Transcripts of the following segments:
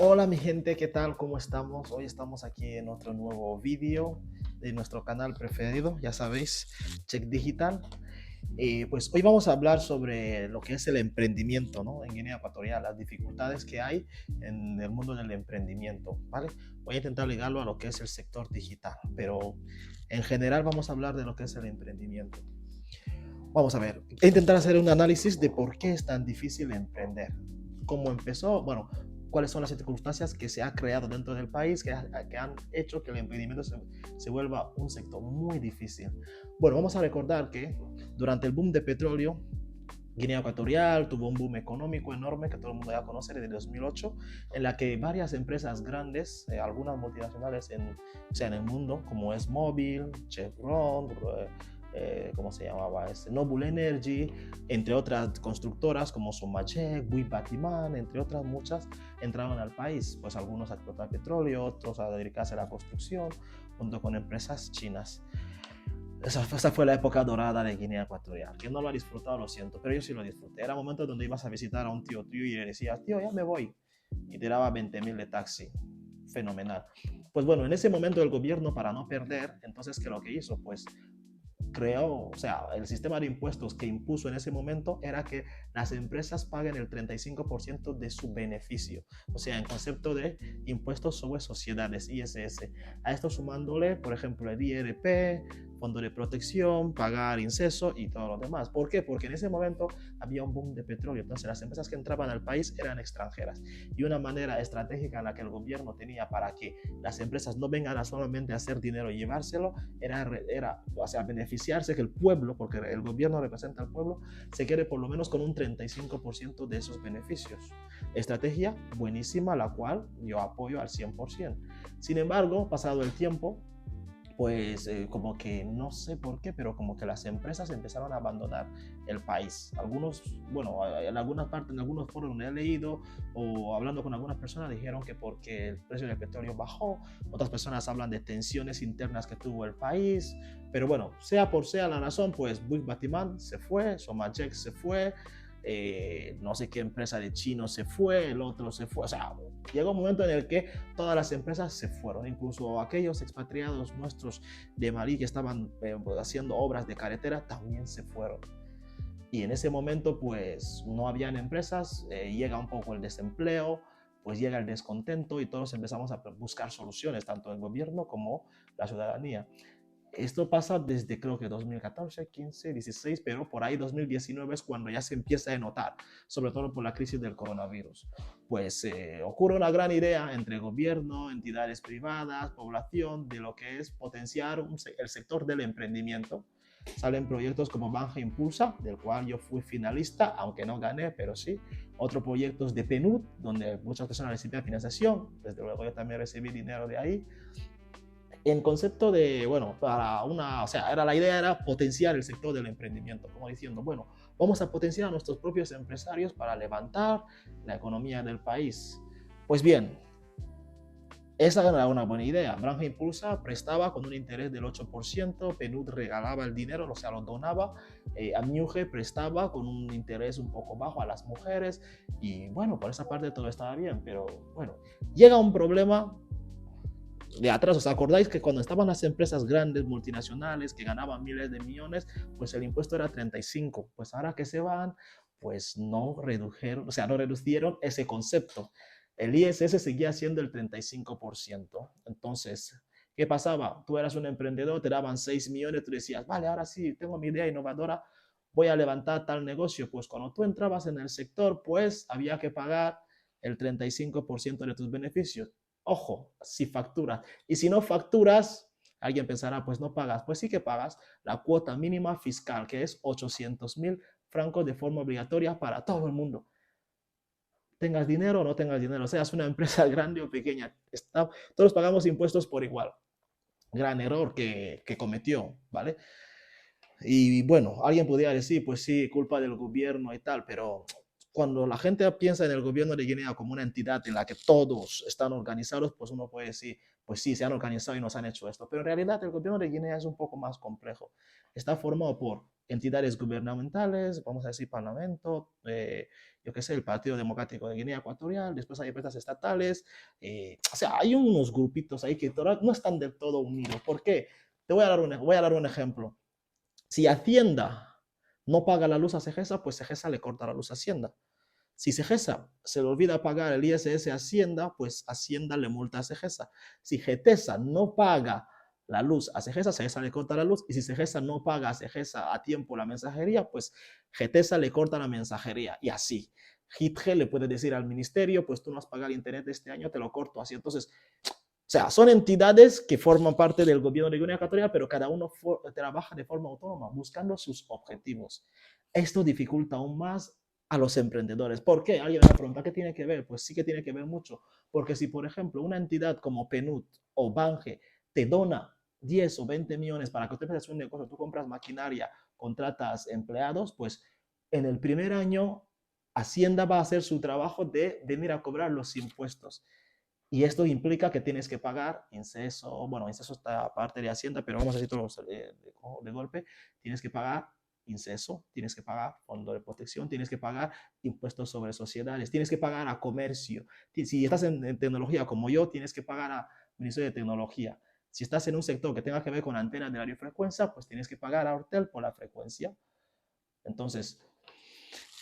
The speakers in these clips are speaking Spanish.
Hola mi gente, ¿qué tal? ¿Cómo estamos? Hoy estamos aquí en otro nuevo vídeo de nuestro canal preferido, ya sabéis, Check Digital. Pues hoy vamos a hablar sobre lo que es el emprendimiento, ¿no? En Guinea Ecuatorial, las dificultades que hay en el mundo del emprendimiento, ¿vale? Voy a intentar ligarlo a lo que es el sector digital, pero en general vamos a hablar de lo que es el emprendimiento. Vamos a ver, voy a intentar hacer un análisis de por qué es tan difícil emprender. ¿Cómo empezó? Bueno, cuáles son las circunstancias que se ha creado dentro del país que han hecho que el emprendimiento se vuelva un sector muy difícil. Bueno, vamos a recordar que durante el boom de petróleo, Guinea Ecuatorial tuvo un boom económico enorme que todo el mundo ya conoce desde 2008, en la que varias empresas grandes, algunas multinacionales o sea, en el mundo, como es Mobil, Chevron, ¿cómo se llamaba? Noble Energy, entre otras constructoras como Somachec, Bui Batiman, entre otras muchas, entraron al país. Pues algunos a explotar petróleo, otros a dedicarse a la construcción, junto con empresas chinas. Esa fue la época dorada de Guinea Ecuatorial. Quien no lo ha disfrutado, lo siento, pero yo sí lo disfruté. Era momentos donde ibas a visitar a un tío tuyo y le decías, tío, ya me voy. Y te daba 20.000 de taxi. Fenomenal. Pues bueno, en ese momento el gobierno, para no perder, entonces, ¿qué lo que hizo? Pues creó, o sea, el sistema de impuestos que impuso en ese momento era que las empresas paguen el 35% de su beneficio, o sea, en concepto de impuestos sobre sociedades, ISS. A esto sumándole, por ejemplo, el IRP, fondo de protección, pagar inceso y todo lo demás. ¿Por qué? Porque en ese momento había un boom de petróleo, entonces las empresas que entraban al país eran extranjeras. Y una manera estratégica en la que el gobierno tenía para que las empresas no vengan a solamente a hacer dinero y llevárselo, era o sea, beneficiarse que el pueblo, porque el gobierno representa al pueblo, se quede por lo menos con un 35% de esos beneficios. Estrategia buenísima, la cual yo apoyo al 100%. Sin embargo, pasado el tiempo, pues como que no sé por qué, pero como que las empresas empezaron a abandonar el país. Algunos, bueno, en algunas partes, en algunos foros donde he leído o hablando con algunas personas dijeron que porque el precio del petróleo bajó, otras personas hablan de tensiones internas que tuvo el país, pero bueno, sea por sea la razón, pues Buick Batiman se fue, Somachek se fue, no sé qué empresa de chino se fue, el otro se fue, o sea, llegó un momento en el que todas las empresas se fueron, incluso aquellos expatriados nuestros de Mali que estaban haciendo obras de carretera también se fueron. Y en ese momento pues no habían empresas, llega un poco el desempleo, pues llega el descontento y todos empezamos a buscar soluciones, tanto el gobierno como la ciudadanía. Esto pasa desde creo que 2014, 15, 16, pero por ahí 2019 es cuando ya se empieza a notar, sobre todo por la crisis del coronavirus. Pues ocurre una gran idea entre gobierno, entidades privadas, población, de lo que es potenciar el sector del emprendimiento. Salen proyectos como Banja Impulsa, del cual yo fui finalista, aunque no gané, pero sí. Otros proyectos de PNUD, donde muchas personas recibían financiación, desde luego yo también recibí dinero de ahí en concepto de, bueno, para una, o sea, la idea era potenciar el sector del emprendimiento, como diciendo, bueno, vamos a potenciar a nuestros propios empresarios para levantar la economía del país. Pues bien, esa era una buena idea. Branja Impulsa prestaba con un interés del 8%, PNUD regalaba el dinero, o sea, lo donaba, Amiuge prestaba con un interés un poco bajo a las mujeres, y bueno, por esa parte todo estaba bien, pero bueno, llega un problema de atrás. ¿Os acordáis que cuando estaban las empresas grandes, multinacionales, que ganaban miles de millones, pues el impuesto era 35? Pues ahora que se van, pues no redujeron, o sea, no reducieron ese concepto. El ISS seguía siendo el 35%. Entonces, ¿qué pasaba? Tú eras un emprendedor, te daban 6 millones, tú decías, vale, ahora sí, tengo mi idea innovadora, voy a levantar tal negocio. Pues cuando tú entrabas en el sector, pues había que pagar el 35% de tus beneficios. Ojo, si facturas. Y si no facturas, alguien pensará, pues no pagas. Pues sí que pagas la cuota mínima fiscal, que es 800.000 francos de forma obligatoria para todo el mundo. Tengas dinero o no tengas dinero, seas una empresa grande o pequeña, todos pagamos impuestos por igual. Gran error que cometió, ¿vale? Y bueno, alguien podría decir, pues sí, culpa del gobierno y tal, pero cuando la gente piensa en el gobierno de Guinea como una entidad en la que todos están organizados, pues uno puede decir, pues sí, se han organizado y nos han hecho esto. Pero en realidad el gobierno de Guinea es un poco más complejo. Está formado por entidades gubernamentales, vamos a decir Parlamento, yo qué sé, el Partido Democrático de Guinea Ecuatorial, después hay empresas estatales, o sea, hay unos grupitos ahí que no están del todo unidos. ¿Por qué? Voy a dar un ejemplo. Si Hacienda no paga la luz a Segesa, pues Segesa le corta la luz a Hacienda. Si Segesa se le olvida pagar el ISS a Hacienda, pues Hacienda le multa a Segesa. Si Getesa no paga la luz a Segesa, Segesa le corta la luz. Y si Segesa no paga a Segesa a tiempo la mensajería, pues Getesa le corta la mensajería. Y así. Gitge le puede decir al ministerio, pues tú no has pagado el internet este año, te lo corto así. Entonces, o sea, son entidades que forman parte del gobierno de Guinea Ecuatorial, pero cada uno trabaja de forma autónoma, buscando sus objetivos. Esto dificulta aún más a los emprendedores. ¿Por qué? Alguien me pregunta, ¿qué tiene que ver? Pues sí que tiene que ver mucho, porque si, por ejemplo, una entidad como PNUD o Bange te dona 10 o 20 millones para que usted empieces un negocio, tú compras maquinaria, contratas empleados, pues en el primer año Hacienda va a hacer su trabajo de venir a cobrar los impuestos. Y esto implica que tienes que pagar INCESO, bueno, INCESO está aparte de Hacienda, pero vamos a decir todos de golpe, tienes que pagar INCESO, tienes que pagar Fondo de Protección, tienes que pagar impuestos sobre sociedades, tienes que pagar a comercio. Si estás en tecnología como yo, tienes que pagar a Ministerio de Tecnología. Si estás en un sector que tenga que ver con antenas de radiofrecuencia, pues tienes que pagar a Ortel por la frecuencia. Entonces,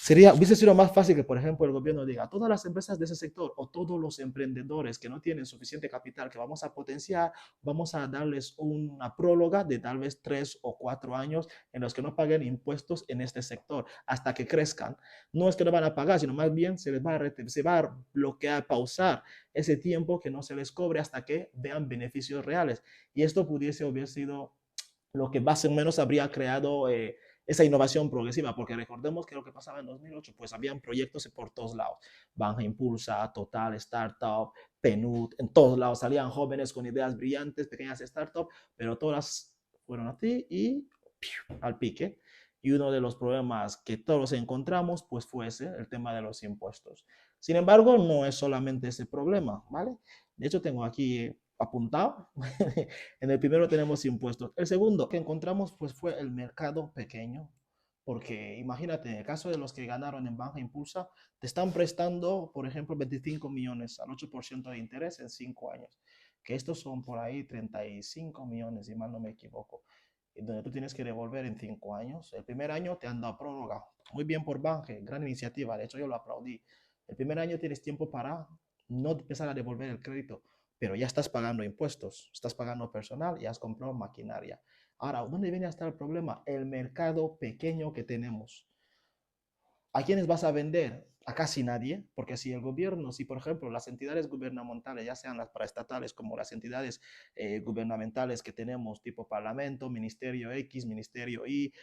hubiese sido más fácil que, por ejemplo, el gobierno diga, todas las empresas de ese sector o todos los emprendedores que no tienen suficiente capital que vamos a potenciar, vamos a darles una próloga de tal vez 3 o 4 años en los que no paguen impuestos en este sector hasta que crezcan. No es que no van a pagar, sino más bien se va a bloquear, pausar ese tiempo que no se les cobre hasta que vean beneficios reales. Y esto pudiese haber sido lo que más o menos habría creado esa innovación progresiva, porque recordemos que lo que pasaba en 2008, pues habían proyectos por todos lados, Banja Impulsa, Total, Startup, PNUD, en todos lados salían jóvenes con ideas brillantes, pequeñas startups, pero todas fueron así y al pique. Y uno de los problemas que todos encontramos, pues fue ese, el tema de los impuestos. Sin embargo, no es solamente ese problema, ¿vale? De hecho, tengo aquí apuntado. En el primero tenemos impuestos. El segundo que encontramos pues fue el mercado pequeño, porque imagínate, en el caso de los que ganaron en Banja Impulsa, te están prestando, por ejemplo, 25 millones al 8% de interés en 5 años, que estos son por ahí 35 millones, si mal no me equivoco, donde tú tienes que devolver en 5 años. El primer año te han dado prórroga. Muy bien por Banje, gran iniciativa, de hecho yo lo aplaudí. El primer año tienes tiempo para no empezar a devolver el crédito, pero ya estás pagando impuestos, estás pagando personal y has comprado maquinaria. Ahora, ¿dónde viene a estar el problema? El mercado pequeño que tenemos. ¿A quiénes vas a vender? A casi nadie, porque si el gobierno, si por ejemplo las entidades gubernamentales, ya sean las paraestatales como las entidades gubernamentales que tenemos, tipo Parlamento, Ministerio X, Ministerio Y,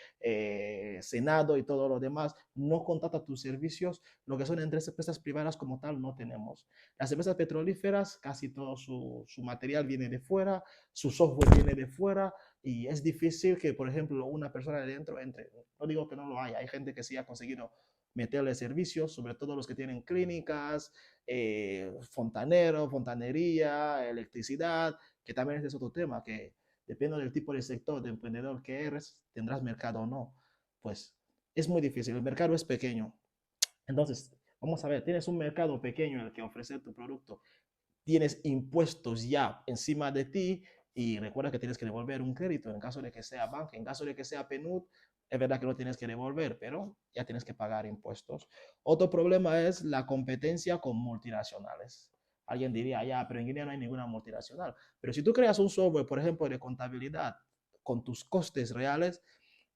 Senado y todo lo demás, no contrata tus servicios, lo que son empresas privadas como tal no tenemos. Las empresas petrolíferas, casi todo su material viene de fuera, su software viene de fuera, y es difícil que, por ejemplo, una persona de dentro entre. No digo que no lo haya, hay gente que sí ha conseguido meterle servicios, sobre todo los que tienen clínicas, fontanero, fontanería, electricidad, que también es otro tema, que depende del tipo de sector de emprendedor que eres, tendrás mercado o no. Pues es muy difícil, el mercado es pequeño. Entonces, vamos a ver, tienes un mercado pequeño en el que ofrecer tu producto, tienes impuestos ya encima de ti y recuerda que tienes que devolver un crédito en caso de que sea banca, en caso de que sea PNUD, es verdad que lo tienes que devolver, pero ya tienes que pagar impuestos. Otro problema es la competencia con multinacionales. Alguien diría, ya, pero en Guinea no hay ninguna multinacional. Pero si tú creas un software, por ejemplo, de contabilidad con tus costes reales,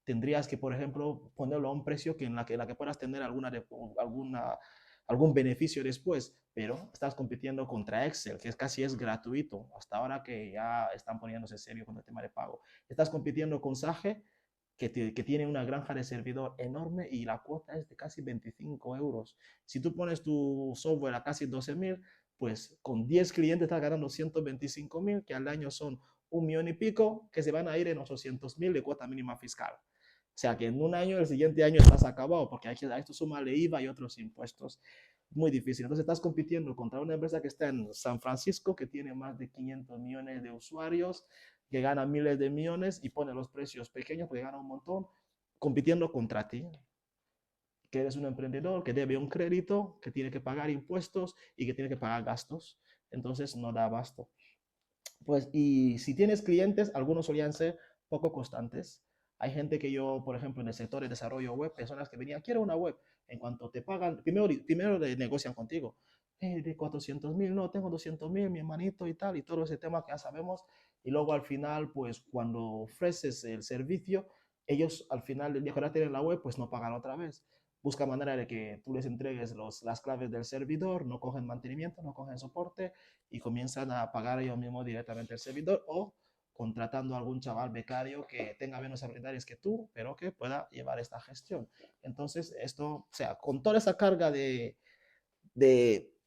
tendrías que, por ejemplo, ponerlo a un precio que en la que puedas tener algún beneficio después, pero estás compitiendo contra Excel, que casi es gratuito, hasta ahora que ya están poniéndose serio con el tema de pago. Estás compitiendo con Sage, que tiene una granja de servidor enorme y la cuota es de casi 25 euros. Si tú pones tu software a casi 12.000, pues con 10 clientes estás ganando 125.000, que al año son 1 millón y pico, que se van a ir en 800.000 de cuota mínima fiscal. O sea que en un año, el siguiente año estás acabado, porque a esto súmale IVA y otros impuestos. Muy difícil. Entonces estás compitiendo contra una empresa que está en San Francisco, que tiene más de 500 millones de usuarios, que gana miles de millones y pone los precios pequeños porque gana un montón. compitiendo contra ti, que eres un emprendedor, que debe un crédito, que tiene que pagar impuestos y que tiene que pagar gastos. Entonces no da abasto. Pues, y si tienes clientes, algunos solían ser poco constantes. Hay gente que yo, por ejemplo, en el sector de desarrollo web, personas que venían, quiero una web. En cuanto te pagan, primero negocian contigo. De 400.000, no, tengo 200.000, mi hermanito y tal, y todo ese tema que ya sabemos. Y luego al final, pues cuando ofreces el servicio, ellos al final del día que ahora tienen la web, pues no pagan otra vez. Busca manera de que tú les entregues las claves del servidor, no cogen mantenimiento, no cogen soporte, y comienzan a pagar ellos mismos directamente el servidor o contratando a algún chaval becario que tenga menos habilidades que tú, pero que pueda llevar esta gestión. Entonces, esto, o sea, con toda esa carga de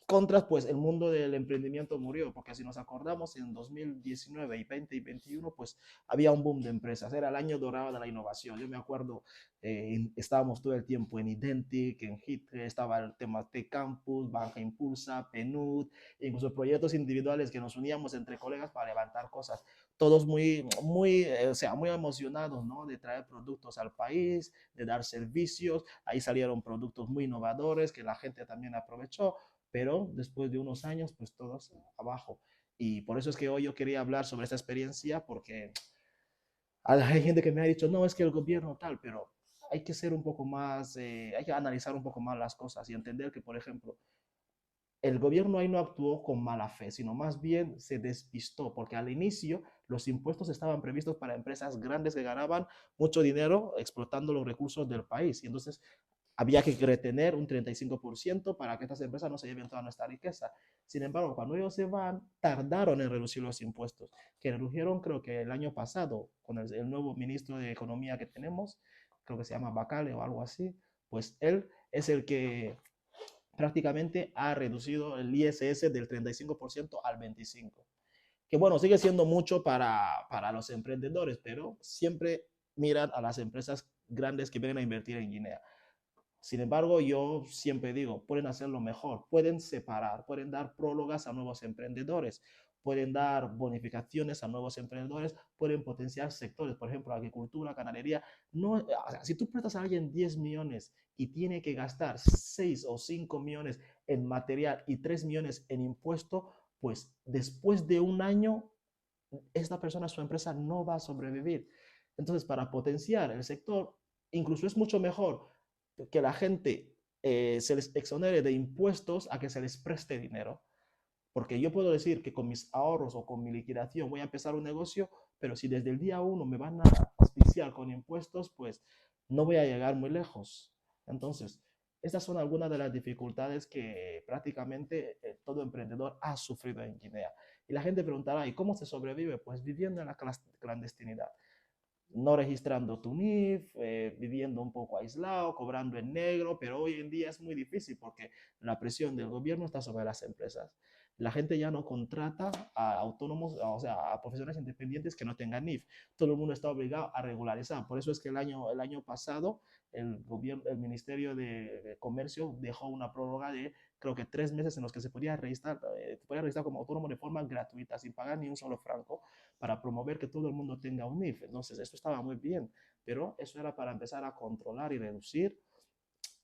contras, pues el mundo del emprendimiento murió, porque si nos acordamos, en 2019 y 20 y 21, pues había un boom de empresas, era el año dorado de la innovación. Yo me acuerdo, estábamos todo el tiempo en Identic, en HIT, estaba el tema de Campus, Banca Impulsa, PNUD, incluso proyectos individuales que nos uníamos entre colegas para levantar cosas, todos o sea, muy emocionados, ¿no? De traer productos al país, de dar servicios. Ahí salieron productos muy innovadores que la gente también aprovechó, pero después de unos años, pues todos abajo. Y por eso es que hoy yo quería hablar sobre esta experiencia, porque hay gente que me ha dicho, no, es que el gobierno tal, pero hay que ser un poco más, hay que analizar un poco más las cosas y entender que, por ejemplo, el gobierno ahí no actuó con mala fe, sino más bien se despistó, porque al inicio los impuestos estaban previstos para empresas grandes que ganaban mucho dinero explotando los recursos del país. Y entonces había que retener un 35% para que estas empresas no se lleven toda nuestra riqueza. Sin embargo, cuando ellos se van, tardaron en reducir los impuestos, que redujeron creo que el año pasado, con el nuevo ministro de Economía que tenemos, creo que se llama Bacale o algo así, pues él es el que prácticamente ha reducido el ISS del 35% al 25%. Que bueno, sigue siendo mucho para los emprendedores, pero siempre miran a las empresas grandes que vienen a invertir en Guinea. Sin embargo, yo siempre digo, pueden hacerlo mejor, pueden separar, pueden dar prólogas a nuevos emprendedores, pueden dar bonificaciones a nuevos emprendedores, pueden potenciar sectores, por ejemplo, agricultura, ganadería. No, o sea, si tú prestas a alguien 10 millones y tiene que gastar 6 o 5 millones en material y 3 millones en impuesto, pues después de un año, esta persona, su empresa no va a sobrevivir. Entonces, para potenciar el sector, incluso es mucho mejor que la gente se les exonere de impuestos a que se les preste dinero. Porque yo puedo decir que con mis ahorros o con mi liquidación voy a empezar un negocio, pero si desde el día uno me van a asfixiar con impuestos, pues no voy a llegar muy lejos. Entonces, estas son algunas de las dificultades que prácticamente todo emprendedor ha sufrido en Guinea. Y la gente preguntará, ¿y cómo se sobrevive? Pues viviendo en la clandestinidad, no registrando tu NIF, viviendo un poco aislado, cobrando en negro, pero hoy en día es muy difícil porque la presión del gobierno está sobre las empresas. La gente ya no contrata a autónomos, o sea, a profesionales independientes que no tengan NIF. Todo el mundo está obligado a regularizar. Por eso es que el año pasado el Ministerio de Comercio dejó una prórroga de creo que 3 meses en los que se podía registrar como autónomo de forma gratuita, sin pagar ni un solo franco, para promover que todo el mundo tenga un NIF. Entonces, esto estaba muy bien, pero eso era para empezar a controlar y reducir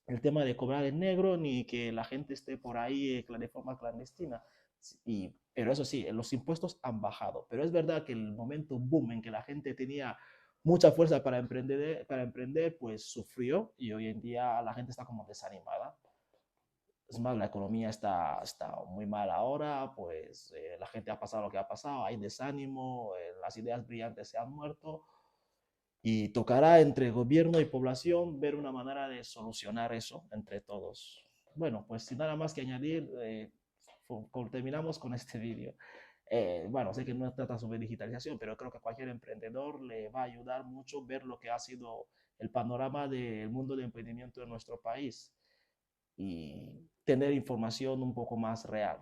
el tema de cobrar en negro ni que la gente esté por ahí de forma clandestina. Pero eso sí, los impuestos han bajado. Pero es verdad que el momento boom en que la gente tenía mucha fuerza para emprender, pues sufrió y hoy en día la gente está como desanimada. Es más, la economía está muy mal ahora, pues la gente ha pasado lo que ha pasado, hay desánimo, las ideas brillantes se han muerto y tocará entre gobierno y población ver una manera de solucionar eso entre todos. Bueno, pues sin nada más que añadir, terminamos con este vídeo. Bueno, sé que no trata sobre digitalización, pero creo que a cualquier emprendedor le va a ayudar mucho ver lo que ha sido el panorama del mundo de emprendimiento en nuestro país y tener información un poco más real.